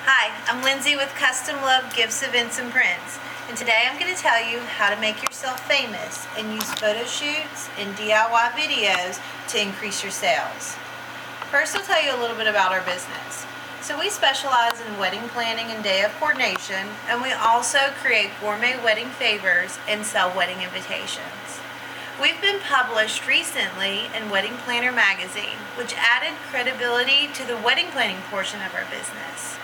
Hi, I'm Lindsay with Custom Love Gifts, Events, and Prints, and today I'm going to tell you how to make yourself famous and use photo shoots and DIY videos to increase your sales. First, I'll tell you a little bit about our business. So we specialize in wedding planning and day of coordination, and we also create gourmet wedding favors and sell wedding invitations. We've been published recently in Wedding Planner magazine, which added credibility to the wedding planning portion of our business.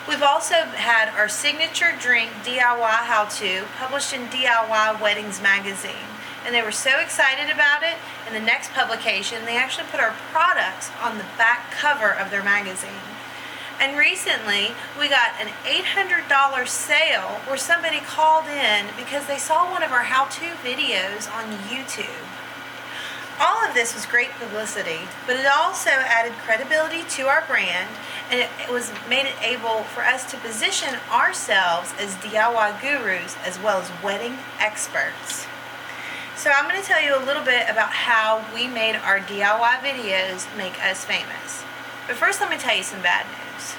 We've also had our signature drink DIY how-to published in DIY Weddings magazine, and they were so excited about it. In the next publication, they actually put our products on the back cover of their magazine. And recently, we got an $800 sale where somebody called in because they saw one of our how-to videos on YouTube. All of this was great publicity, but it also added credibility to our brand, and it was made it able for us to position ourselves as DIY gurus as well as wedding experts. So I'm going to tell you a little bit about how we made our DIY videos make us famous. But first, let me tell you some bad news.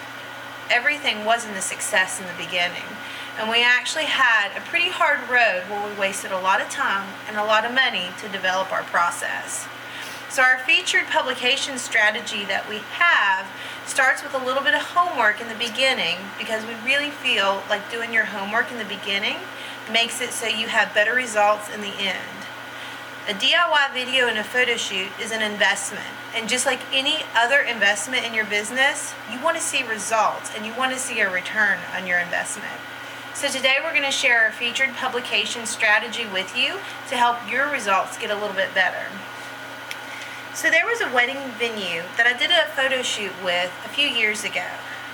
Everything wasn't a success in the beginning, and we actually had a pretty hard road where we wasted a lot of time and a lot of money to develop our process. So our featured publication strategy that we have starts with a little bit of homework in the beginning, because we really feel like doing your homework in the beginning makes it so you have better results in the end. A DIY video and a photo shoot is an investment, and just like any other investment in your business, you want to see results and you want to see a return on your investment. So today we're going to share our featured publication strategy with you to help your results get a little bit better. So there was a wedding venue that I did a photo shoot with a few years ago.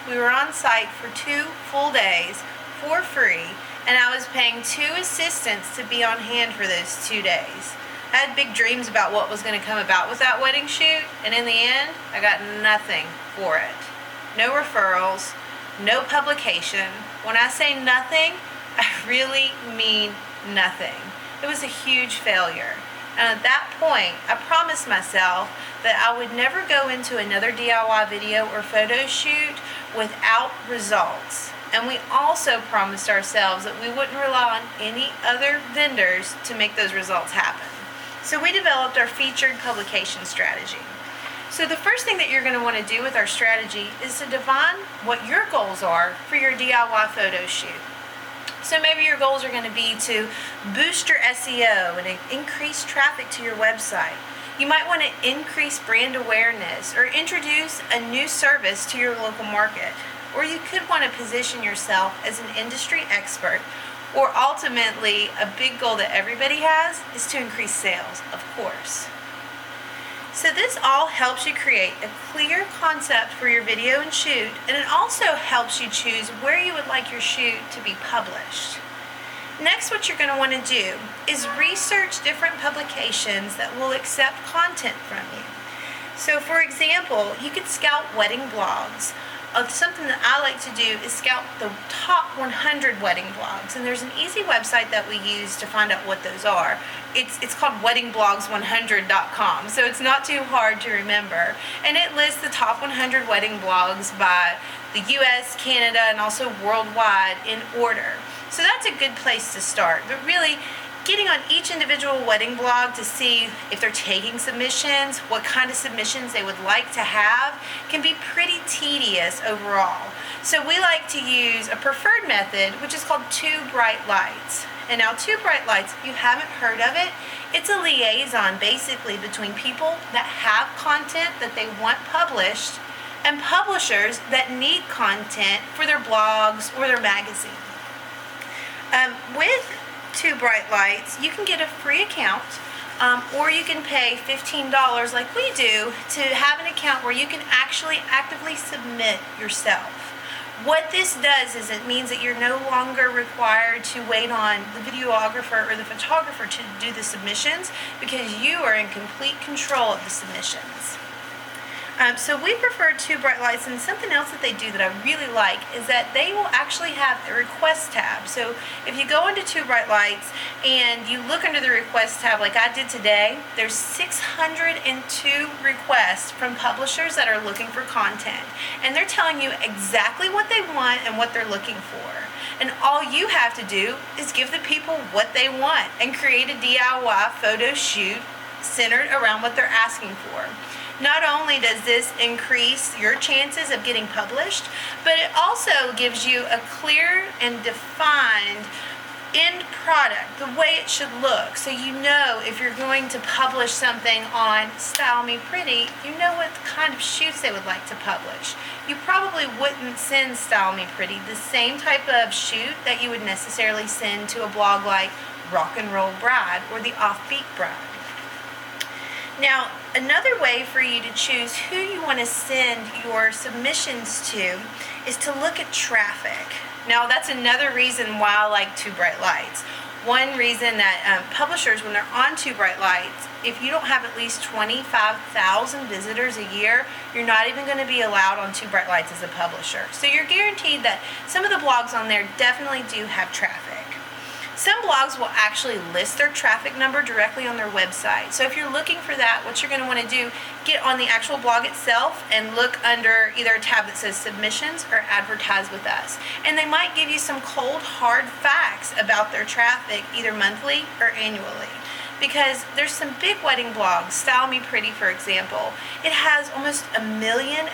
We were on site for 2 full days for free, and I was paying 2 assistants to be on hand for those 2 days. I had big dreams about what was going to come about with that wedding shoot, and in the end, I got nothing for it. No referrals, no publication. When I say nothing, I really mean nothing. It was a huge failure. And at that point, I promised myself that I would never go into another DIY video or photo shoot without results. And we also promised ourselves that we wouldn't rely on any other vendors to make those results happen. So we developed our featured publication strategy. So the first thing that you're going to want to do with our strategy is to define what your goals are for your DIY photo shoot. So maybe your goals are going to be to boost your SEO and increase traffic to your website. You might want to increase brand awareness or introduce a new service to your local market. Or you could want to position yourself as an industry expert. Or ultimately, a big goal that everybody has is to increase sales, of course. So this all helps you create a clear concept for your video and shoot, and it also helps you choose where you would like your shoot to be published. Next, what you're going to want to do is research different publications that will accept content from you. So for example, you could scout wedding blogs. Something that I like to do is scout the top 100 wedding blogs, and there's an easy website that we use to find out what those are. It's called weddingblogs100.com, so it's not too hard to remember, and it lists the top 100 wedding blogs by the US, Canada, and also worldwide in order. So that's a good place to start, but really getting on each individual wedding blog to see if they're taking submissions, what kind of submissions they would like to have, can be pretty tedious overall. So we like to use a preferred method, which is called 2 bright lights. And now 2 bright lights, if you haven't heard of it, it's a liaison basically between people that have content that they want published and publishers that need content for their blogs or their magazine. With 2 bright lights, you can get a free account, or you can pay $15 like we do to have an account where you can actually actively submit yourself. What this does is it means that you're no longer required to wait on the videographer or the photographer to do the submissions, because you are in complete control of the submissions. So we prefer 2 bright lights, and something else that they do that I really like is that they will actually have a request tab. So if you go into 2 bright lights and you look under the request tab like I did today, there's 602 requests from publishers that are looking for content, and they're telling you exactly what they want and what they're looking for. And all you have to do is give the people what they want and create a DIY photo shoot centered around what they're asking for. Not only does this increase your chances of getting published, but it also gives you a clear and defined end product, the way it should look. So you know if you're going to publish something on Style Me Pretty, you know what kind of shoots they would like to publish. You probably wouldn't send Style Me Pretty the same type of shoot that you would necessarily send to a blog like Rock and Roll Bride or The Offbeat Bride. Now, another way for you to choose who you want to send your submissions to is to look at traffic. Now, that's another reason why I like 2 bright lights. One reason that publishers, when they're on 2 bright lights, if you don't have at least 25,000 visitors a year, you're not even going to be allowed on 2 bright lights as a publisher. So you're guaranteed that some of the blogs on there definitely do have traffic. Some blogs will actually list their traffic number directly on their website. So if you're looking for that, what you're going to want to do, get on the actual blog itself and look under either a tab that says submissions or advertise with us. And they might give you some cold, hard facts about their traffic, either monthly or annually. Because there's some big wedding blogs, Style Me Pretty for example, it has almost 1.5 million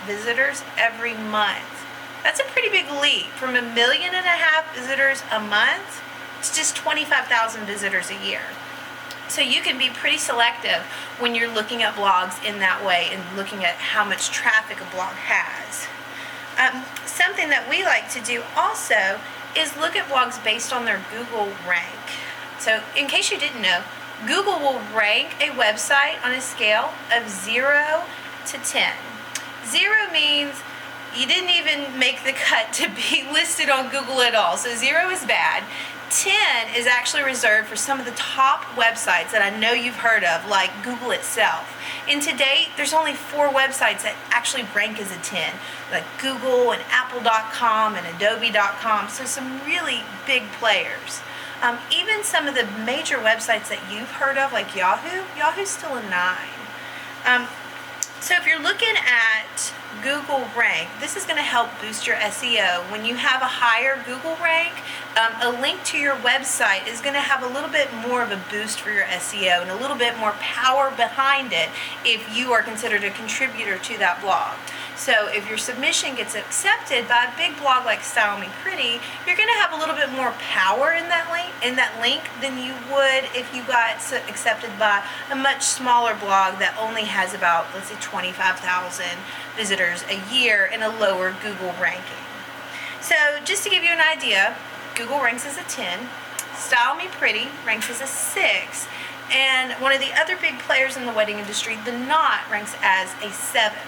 visitors every month. That's a pretty big leap from 1.5 million visitors a month to just 25,000 visitors a year. So you can be pretty selective when you're looking at blogs in that way and looking at how much traffic a blog has. Something that we like to do also is look at blogs based on their Google rank. So in case you didn't know, Google will rank a website on a scale of 0 to 10. 0 means you didn't even make the cut to be listed on Google at all. So 0 is bad. 10 is actually reserved for some of the top websites that I know you've heard of, like Google itself. And to date, there's only 4 websites that actually rank as a 10, like Google and Apple.com and Adobe.com, so some really big players. Even some of the major websites that you've heard of, like Yahoo's still a 9. So if you're looking at Google rank, this is going to help boost your SEO. When you have a higher Google rank, a link to your website is going to have a little bit more of a boost for your SEO and a little bit more power behind it if you are considered a contributor to that blog. So if your submission gets accepted by a big blog like Style Me Pretty, you're going to have a little bit more power in that link than you would if you got accepted by a much smaller blog that only has about, let's say, 25,000 visitors a year in a lower Google ranking. So just to give you an idea, Google ranks as a 10, Style Me Pretty ranks as a 6, and one of the other big players in the wedding industry, The Knot, ranks as a 7.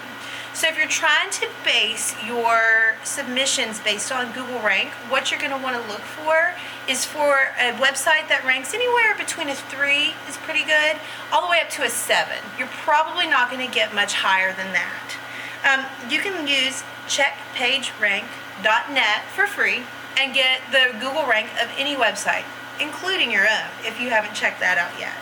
So if you're trying to base your submissions based on Google rank, what you're going to want to look for is for a website that ranks anywhere between a 3 is pretty good, all the way up to a 7. You're probably not going to get much higher than that. You can use checkpagerank.net for free and get the Google rank of any website, including your own, if you haven't checked that out yet.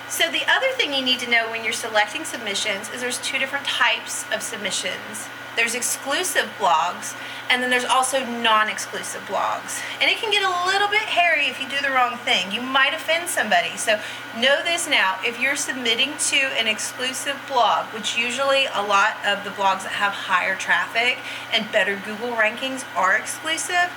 So the other thing you need to know when you're selecting submissions is there's 2 different types of submissions. There's exclusive blogs, and then there's also non-exclusive blogs. And it can get a little bit hairy if you do the wrong thing. You might offend somebody. So know this now, if you're submitting to an exclusive blog, which usually a lot of the blogs that have higher traffic and better Google rankings are exclusive,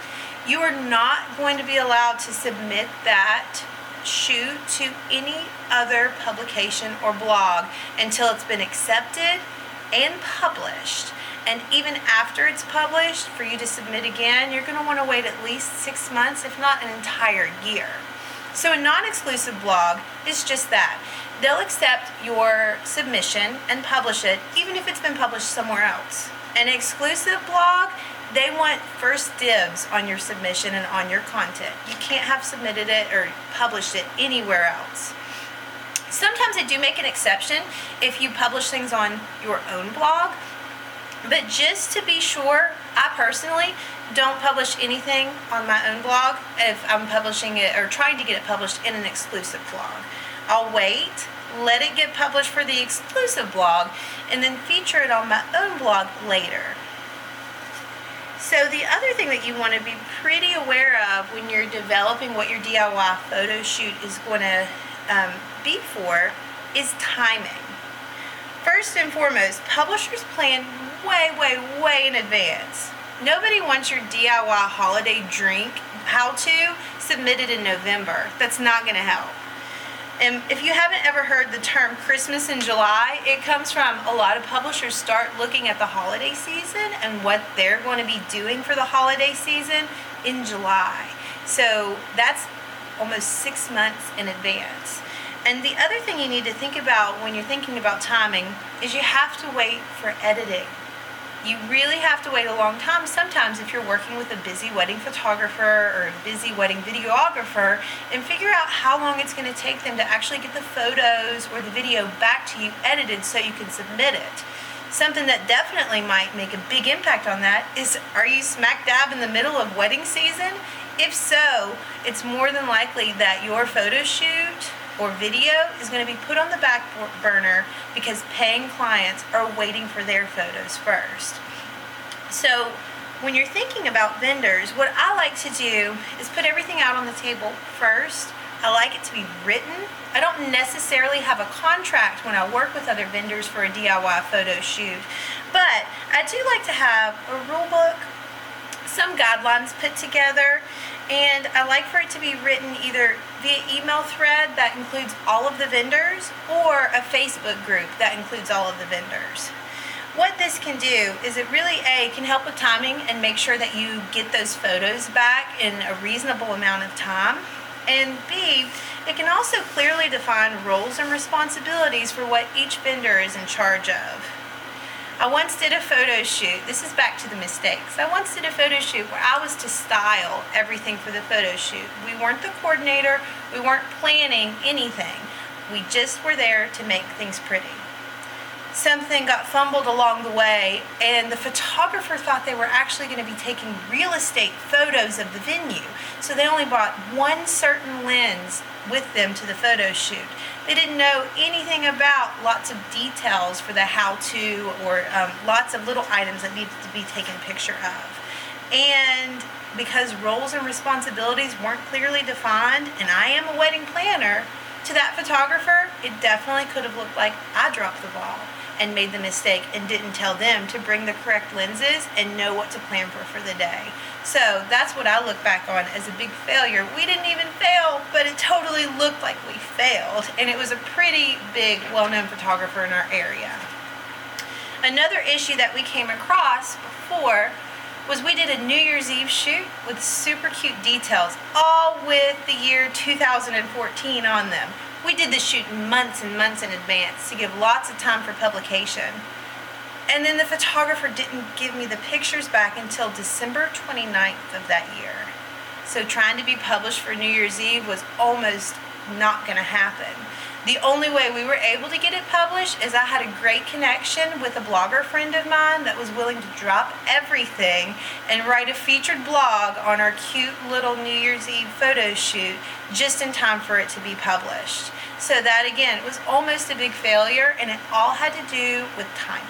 you are not going to be allowed to submit that shoot to any other publication or blog until it's been accepted and published. And even after it's published, for you to submit again, you're going to want to wait at least 6 months, if not an entire year. So a non-exclusive blog is just that. They'll accept your submission and publish it, even if it's been published somewhere else. An exclusive blog, they want first dibs on your submission and on your content. You can't have submitted it or published it anywhere else. Sometimes I do make an exception if you publish things on your own blog, but just to be sure, I personally don't publish anything on my own blog if I'm publishing it or trying to get it published in an exclusive blog. I'll wait, let it get published for the exclusive blog, and then feature it on my own blog later. So the other thing that you want to be pretty aware of when you're developing what your DIY photo shoot is going to be for is timing. First and foremost, publishers plan way in advance. Nobody wants your DIY holiday drink how-to submitted in November. That's not going to help. And if you haven't ever heard the term Christmas in July, it comes from a lot of publishers start looking at the holiday season and what they're going to be doing for the holiday season in July. So that's almost 6 months in advance. And the other thing you need to think about when you're thinking about timing is you have to wait for editing. You really have to wait a long time sometimes if you're working with a busy wedding photographer or a busy wedding videographer, and figure out how long it's going to take them to actually get the photos or the video back to you edited so you can submit it. Something that definitely might make a big impact on that is, are you smack dab in the middle of wedding season? If so, it's more than likely that your photo shoot or video is going to be put on the back burner because paying clients are waiting for their photos first. So when you're thinking about vendors, what I like to do is put everything out on the table first. I like it to be written. I don't necessarily have a contract when I work with other vendors for a DIY photo shoot, but I do like to have a rule book, some guidelines put together, and I like for it to be written either via email thread that includes all of the vendors or a Facebook group that includes all of the vendors. What this can do is it really, A, can help with timing and make sure that you get those photos back in a reasonable amount of time, and B, it can also clearly define roles and responsibilities for what each vendor is in charge of. I once did a photo shoot. This is back to the mistakes. I once did a photo shoot where I was to style everything for the photo shoot. We weren't the coordinator. We weren't planning anything. We just were there to make things pretty. Something got fumbled along the way, and the photographer thought they were actually going to be taking real estate photos of the venue. So they only brought one certain lens with them to the photo shoot. They didn't know anything about lots of details for the how-to or lots of little items that needed to be taken a picture of. And because roles and responsibilities weren't clearly defined, and I am a wedding planner, to that photographer, it definitely could have looked like I dropped the ball and made the mistake and didn't tell them to bring the correct lenses and know what to plan for the day. So that's what I look back on as a big failure. We didn't even fail, but it totally looked like we failed, and it was a pretty big, well-known photographer in our area. Another issue that we came across before was we did a New Year's Eve shoot with super cute details, all with the year 2014 on them. We did this shoot months and months in advance to give lots of time for publication. And then the photographer didn't give me the pictures back until December 29th of that year. So trying to be published for New Year's Eve was almost not going to happen. The only way we were able to get it published is I had a great connection with a blogger friend of mine that was willing to drop everything and write a featured blog on our cute little New Year's Eve photo shoot just in time for it to be published. So that, again, was almost a big failure, and it all had to do with timing.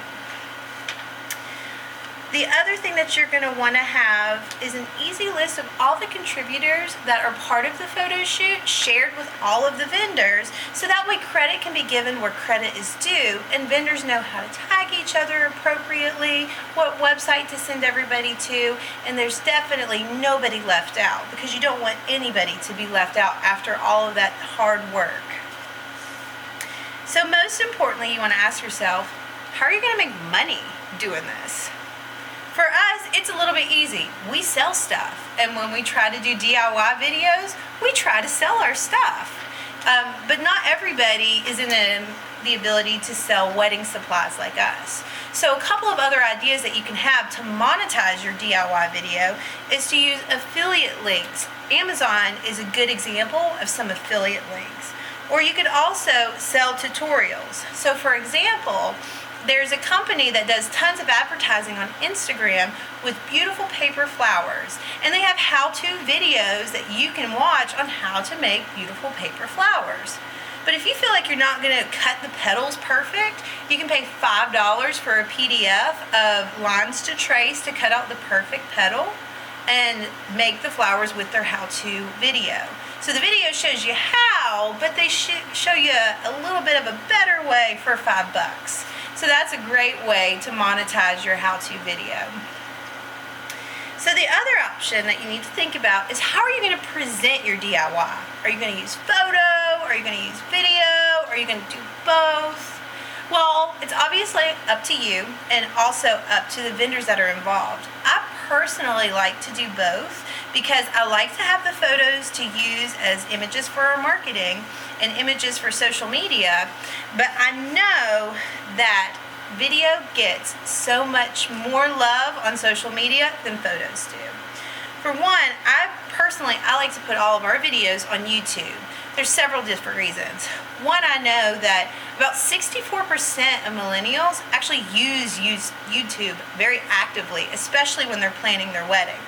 The other thing that you're going to want to have is an easy list of all the contributors that are part of the photo shoot shared with all of the vendors, so that way credit can be given where credit is due and vendors know how to tag each other appropriately, what website to send everybody to, and there's definitely nobody left out because you don't want anybody to be left out after all of that hard work. So most importantly, you want to ask yourself, how are you going to make money doing this? For us, it's a little bit easy. We sell stuff, and when we try to do DIY videos, we try to sell our stuff. But not everybody is in the ability to sell wedding supplies like us. So a couple of other ideas that you can have to monetize your DIY video is to use affiliate links. Amazon is a good example of some affiliate links. Or you could also sell tutorials. So for example, there's a company that does tons of advertising on Instagram with beautiful paper flowers. And they have how-to videos that you can watch on how to make beautiful paper flowers. But if you feel like you're not going to cut the petals perfect, you can pay $5 for a PDF of lines to trace to cut out the perfect petal and make the flowers with their how-to video. So the video shows you how, but they show you a little bit of a better way for $5. So that's a great way to monetize your how-to video. So the other option that you need to think about is, how are you going to present your DIY? Are you going to use photo? Are you going to use video? Are you going to do both? Well, it's obviously up to you and also up to the vendors that are involved. I personally like to do both because I like to have the photos to use as images for our marketing and images for social media, but I know that video gets so much more love on social media than photos do. For one, I like to put all of our videos on YouTube. There's several different reasons. One, I know that about 64% of millennials actually use YouTube very actively, especially when they're planning their wedding.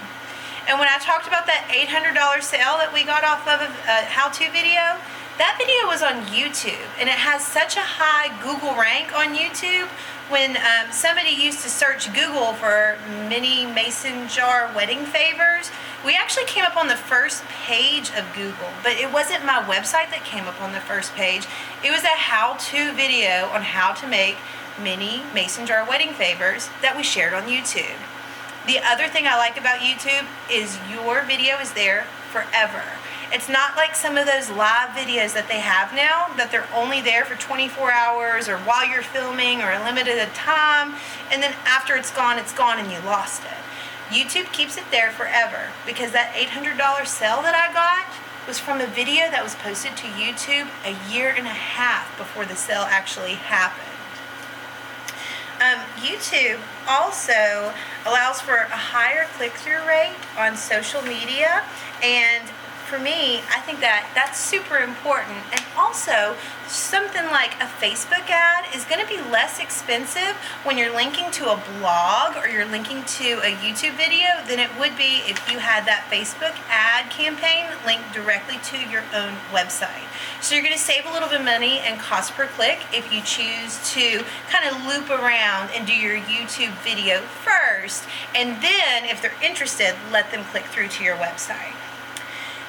And when I talked about that $800 sale that we got off of a how-to video, that video was on YouTube, and it has such a high Google rank on YouTube. When somebody used to search Google for mini mason jar wedding favors, we actually came up on the first page of Google, but it wasn't my website that came up on the first page. It was a how-to video on how to make mini mason jar wedding favors that we shared on YouTube. The other thing I like about YouTube is your video is there forever. It's not like some of those live videos that they have now, that they're only there for 24 hours or while you're filming or a limited time, and then after it's gone and you lost it. YouTube keeps it there forever because that $800 sale that I got was from a video that was posted to YouTube a year and a half before the sale actually happened. YouTube also allows for a higher click-through rate on social media, and for me, I think that that's super important. And also, something like a Facebook ad is going to be less expensive when you're linking to a blog or you're linking to a YouTube video than it would be if you had that Facebook ad campaign linked directly to your own website. So you're going to save a little bit of money and cost per click if you choose to kind of loop around and do your YouTube video first, and then if they're interested, let them click through to your website.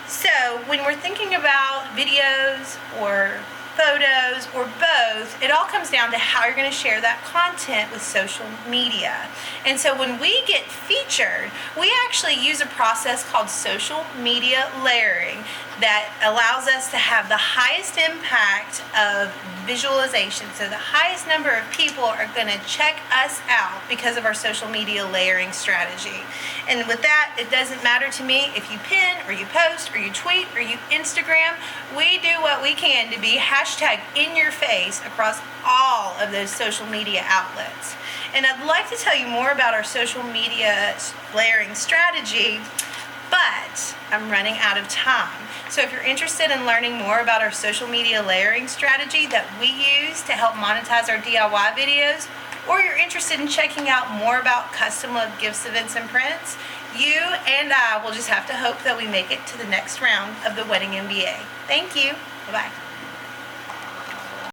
So when we're thinking about videos or photos or both, it all comes down to how you're going to share that content with social media. And so when we get featured, we actually use a process called social media layering that allows us to have the highest impact of visualization. So the highest number of people are going to check us out because of our social media layering strategy. And with that, it doesn't matter to me if you pin or you post or you tweet or you Instagram. We do what we can to be hashtag in your face across all of those social media outlets. And I'd like to tell you more about our social media layering strategy, but I'm running out of time. So if you're interested in learning more about our social media layering strategy that we use to help monetize our DIY videos, or you're interested in checking out more about custom love gifts, events, and prints, you and I will just have to hope that we make it to the next round of the Wedding MBA. Thank you. Bye-bye.